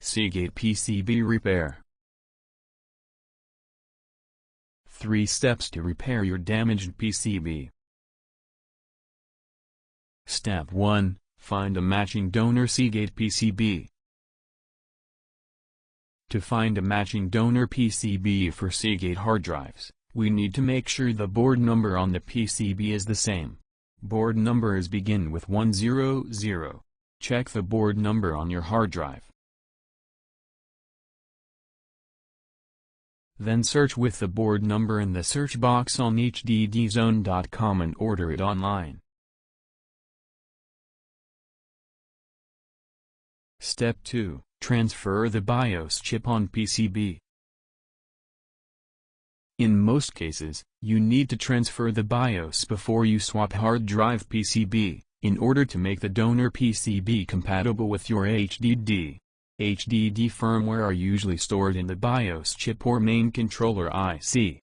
Seagate PCB repair. 3 steps to repair your damaged PCB. Step 1. Find a matching donor Seagate PCB. To find a matching donor PCB for Seagate hard drives, we need to make sure the board number on the PCB is the same. Board numbers begin with 100. Check the board number on your hard drive. Then search with the board number in the search box on hddzone.com and order it online. Step 2. Transfer the BIOS chip on PCB. In most cases, you need to transfer the BIOS before you swap hard drive PCB, in order to make the donor PCB compatible with your HDD. HDD firmware are usually stored in the BIOS chip or main controller IC.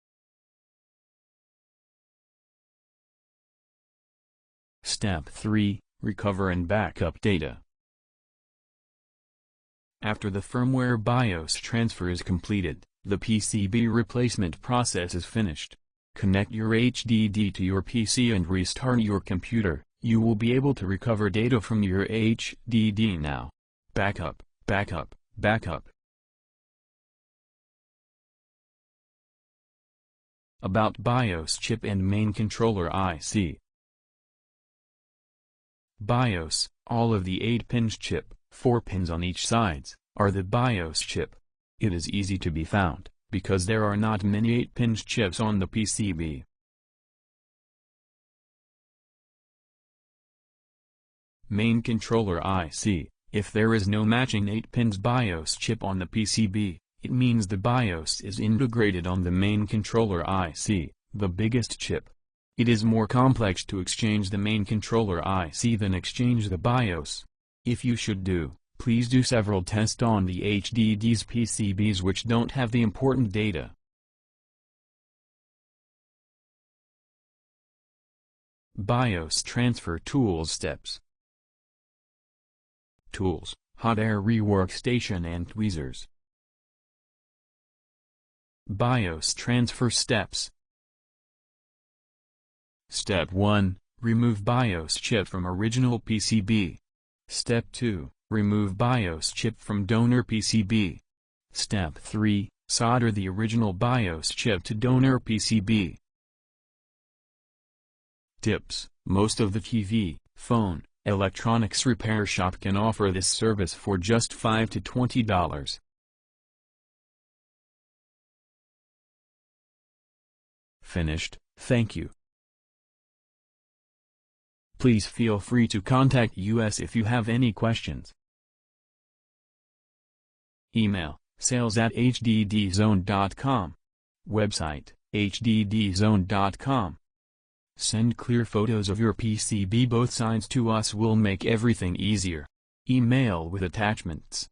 Step 3. Recover and backup data. After the firmware BIOS transfer is completed, the PCB replacement process is finished. Connect your HDD to your PC and restart your computer. You will be able to recover data from your HDD now. Backup, backup, backup. About BIOS chip and main controller IC. BIOS, all of the 8-pins chip, 4 pins on each sides, are the BIOS chip. It is easy to be found, because there are not many 8-pins chips on the PCB. Main controller IC. If there is no matching 8-pins BIOS chip on the PCB, it means the BIOS is integrated on the main controller IC, the biggest chip. It is more complex to exchange the main controller IC than exchange the BIOS. If you should do, please do several tests on the HDD's PCBs which don't have the important data. BIOS transfer tools steps. Tools, hot air reworkstation and tweezers. BIOS transfer steps. Step 1. Remove BIOS chip from original PCB. Step 2. Remove BIOS chip from donor PCB. Step 3. Solder the original BIOS chip to donor PCB. Tips. Most of the TV, phone, electronics repair shop can offer this service for just $5 to $20. Finished. Thank you. Please feel free to contact us if you have any questions. Email, sales@hddzone.com. Website, hddzone.com. Send clear photos of your PCB both sides to us, will make everything easier. Email with attachments.